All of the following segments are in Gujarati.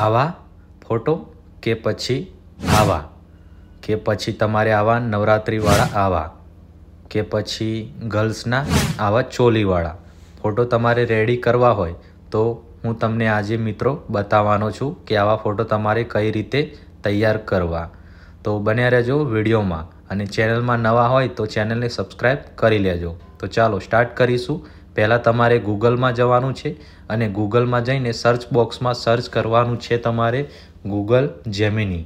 આવા ફોટો કે પછી આવા, કે પછી તમારે આવા નવરાત્રિવાળા આવા, કે પછી ગર્લ્સના આવા ચોલીવાળા ફોટો તમારે રેડી કરવા હોય તો હું તમને આજે મિત્રો બતાવવાનો છું કે આવા ફોટો તમારે કઈ રીતે તૈયાર કરવા. તો બન્યા રહેજો વિડીયોમાં, અને ચેનલમાં નવા હોય તો ચેનલને સબસ્ક્રાઈબ કરી લેજો. તો ચાલો સ્ટાર્ટ કરીશું. પહેલાં તમારે ગૂગલમાં જવાનું છે અને ગૂગલમાં જઈને સર્ચ બોક્સમાં સર્ચ કરવાનું છે તમારે ગૂગલ જેમિની.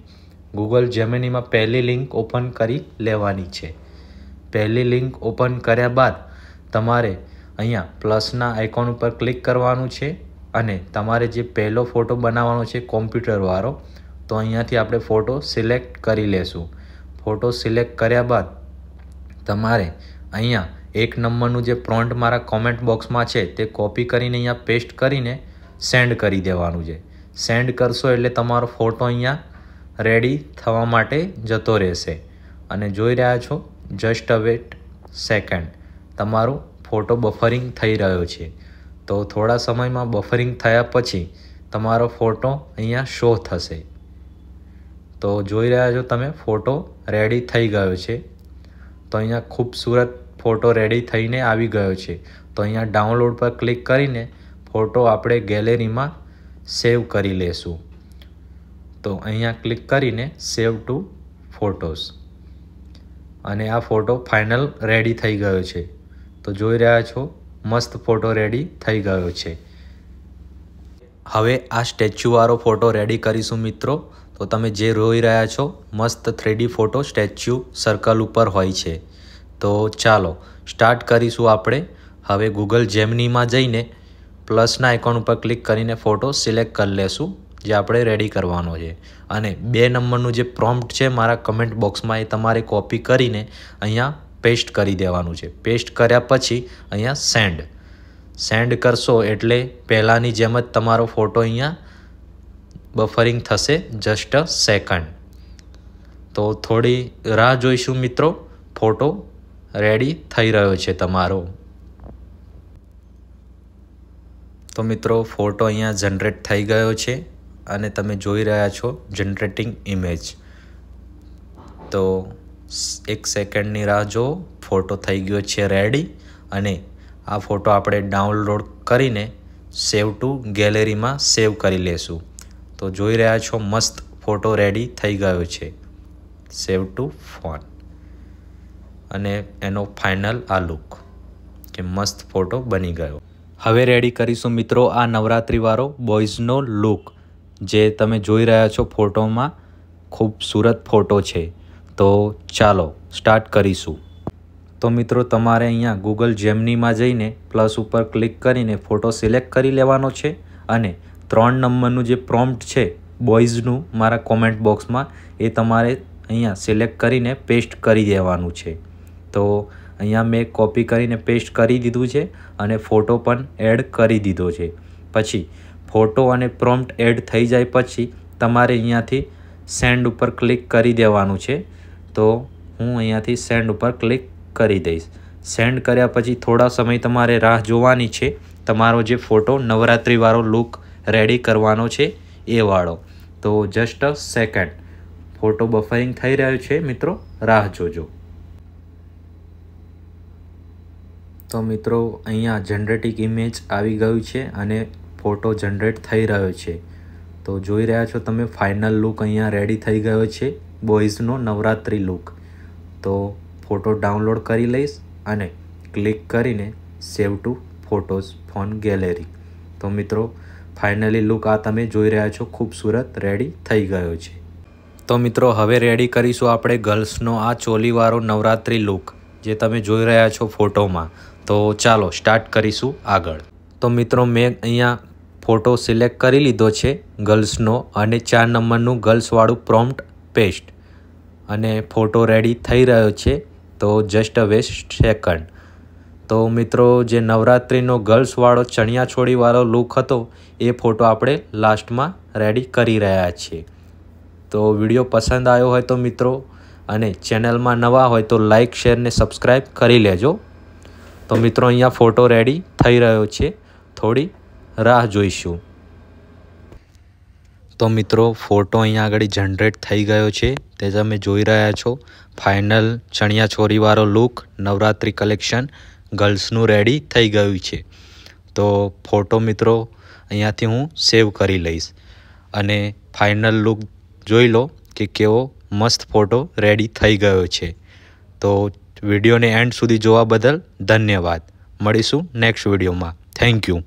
ગૂગલ જેમિનીમાં પહેલી લિંક ઓપન કરી લેવાની છે. પહેલી લિંક ઓપન કર્યા બાદ તમારે અહીંયા પ્લસના આઇકોન ઉપર ક્લિક કરવાનું છે અને તમારે જે પહેલો ફોટો બનાવવાનો છે કોમ્પ્યુટરવાળો, તો અહીંયાથી આપણે ફોટો સિલેક્ટ કરી લેશું. ફોટો સિલેક્ટ કર્યા બાદ તમારે અહીંયા 1 નંબરનું જે પ્રોમ્પ્ટ મારા કોમેન્ટ બોક્સમાં છે તે કોપી કરીને અહીંયા પેસ્ટ કરીને સેન્ડ કરી દેવાનું છે. સેન્ડ કરશો એટલે તમારો ફોટો અહીંયા રેડી થવા માટે જતો રહેશે. અને જોઈ રહ્યા છો જસ્ટ અ વેટ સેકન્ડ, તમારો ફોટો બફરિંગ થઈ રહ્યો છે. તો થોડા સમયમાં બફરિંગ થયા પછી તમારો ફોટો અહીંયા શો થશે. તો જોઈ રહ્યા છો તમે ફોટો રેડી થઈ ગયો છે. તો અહીંયા ખૂબસૂરત ફોટો રેડી થઈને આવી ગયો છે. તો અહીંયા ડાઉનલોડ પર ક્લિક કરીને ફોટો આપણે ગેલેરીમાં સેવ કરી લેશું. તો અહીંયા ક્લિક કરીને સેવ ટુ ફોટોસ, અને આ ફોટો ફાઇનલ રેડી થઈ ગયો છે. તો જોઈ રહ્યા છો મસ્ત ફોટો રેડી થઈ ગયો છે. હવે આ સ્ટેચ્યુવાળો ફોટો રેડી કરીશું મિત્રો. તો તમે જે જોઈ રહ્યા છો મસ્ત 3D ફોટો સ્ટેચ્યુ સર્કલ ઉપર હોય છે. તો ચાલો સ્ટાર્ટ કરીશું આપણે. હવે ગૂગલ જેમિનીમાં જઈને પ્લસના આઇકોન ઉપર ક્લિક કરીને ફોટો સિલેક્ટ કરી લેશું જે આપણે રેડી કરવાનો છે. અને 2 નંબરનું જે પ્રોમ્પ્ટ છે મારા કમેન્ટ બોક્સમાં એ તમારે કોપી કરીને અહીંયા પેસ્ટ કરી દેવાનું છે. પેસ્ટ કર્યા પછી અહીંયા સેન્ડ કરશો એટલે પહેલાંની જેમ જ તમારો ફોટો અહીંયા બફરિંગ થશે જસ્ટ અ સેકન્ડ. તો થોડી રાહ જોઈશું મિત્રો. ફોટો રેડી થઈ રહ્યો છે તમારો. તો મિત્રો ફોટો અહીંયા જનરેટ થઈ ગયો છે અને તમે જોઈ રહ્યા છો જનરેટિંગ ઇમેજ. તો 1 સેકન્ડની રાહ જો, ફોટો થઈ ગયો છે રેડી. અને આ ફોટો આપણે ડાઉનલોડ કરીને સેવ ટુ ગેલેરીમાં સેવ કરી લેશું. તો જોઈ રહ્યા છો મસ્ત ફોટો રેડી થઈ ગયો છે. સેવ ટુ ફોન, અને એનો ફાઇનલ આ લુક કે મસ્ત ફોટો બની ગયો. હવે રેડી કરીશું મિત્રો આ નવરાત્રિવાળો બોયઝનો લુક જે તમે જોઈ રહ્યા છો ફોટોમાં. ખૂબસૂરત ફોટો છે. તો ચાલો સ્ટાર્ટ કરીશું. તો મિત્રો તમારે અહીંયા ગૂગલ જેમિનીમાં જઈને પ્લસ ઉપર ક્લિક કરીને ફોટો સિલેક્ટ કરી લેવાનો છે અને 3 નંબરનું જે પ્રોમ્પ્ટ છે બોયઝનું મારા કોમેન્ટ બોક્સમાં એ તમારે અહીંયા સિલેક્ટ કરીને પેસ્ટ કરી દેવાનું છે. તો અહીંયા મેં કોપી કરીને પેસ્ટ કરી દીધું છે અને ફોટો પણ એડ કરી દીધો છે. પછી ફોટો અને પ્રોમ્પ્ટ એડ થઈ જાય પછી તમારે અહીંયાથી સેન્ડ ઉપર ક્લિક કરી દેવાનું છે. તો હું અહીંયાથી સેન્ડ ઉપર ક્લિક કરી દઈશ. સેન્ડ કર્યા પછી થોડા સમય તમારે રાહ જોવાની છે. તમારો જે ફોટો નવરાત્રિવાળો લુક રેડી કરવાનો છે એ વાળો. તો just a second, photo buffering થઈ રહ્યો છે મિત્રો, રાહ જોજો. તો મિત્રો અહીંયા જનરેટિંગ ઇમેજ આવી ગયું છે અને ફોટો જનરેટ થઈ રહ્યો છે. તો જોઈ રહ્યા છો તમે ફાઇનલ લુક અહીંયા રેડી થઈ ગયો છે બોયઝનો નવરાત્રિ લુક. તો ફોટો ડાઉનલોડ કરી લઈશ અને ક્લિક કરીને સેવ ટુ ફોટોઝ ફોન ગેલેરી. તો મિત્રો ફાઇનલી લુક આ તમે જોઈ રહ્યા છો ખૂબસૂરત રેડી થઈ ગયો છે. તો મિત્રો હવે રેડી કરીશું આપણે ગર્લ્સનો આ ચોલીવાળો નવરાત્રિ લુક જે તમે જોઈ રહ્યા છો ફોટોમાં. તો ચાલો સ્ટાર્ટ કરીશું આગળ. તો મિત્રો મેં અહીંયા ફોટો સિલેક્ટ કરી લીધો છે ગર્લ્સનો અને 4 નંબરનું ગર્લ્સવાળું પ્રોમ્પ્ટ પેસ્ટ, અને ફોટો રેડી થઈ રહ્યો છે. તો જસ્ટ અ વેસ્ટ સેકન્ડ. તો મિત્રો જે નવરાત્રિનો ગર્લ્સવાળો ચણિયાચોળીવાળો લુક હતો એ ફોટો આપણે લાસ્ટમાં રેડી કરી રહ્યા છીએ. તો વિડીયો પસંદ આવ્યો હોય તો મિત્રો, અને ચેનલમાં નવા હોય તો લાઇક, શેર ને સબસ્ક્રાઈબ કરી લેજો. તો મિત્રો અહીંયા ફોટો રેડી થઈ રહ્યો છે, થોડી રાહ જોઈશું. તો મિત્રો ફોટો અહીંયા આગળ જનરેટ થઈ ગયો છે, તે તમે જોઈ રહ્યા છો. ફાઇનલ ચણિયા ચોરીવાળો લુક નવરાત્રિ કલેક્શન ગર્લ્સનું રેડી થઈ ગયું છે. તો ફોટો મિત્રો અહીંયાથી હું સેવ કરી લઈશ અને ફાઇનલ લુક જોઈ લો કે કેવો મસ્ત ફોટો રેડી થઈ ગયો છે. તો વિડીયોને એન્ડ સુધી જોવા બદલ ધન્યવાદ. મળીશું નેક્સ્ટ વિડીયોમાં. Thank you.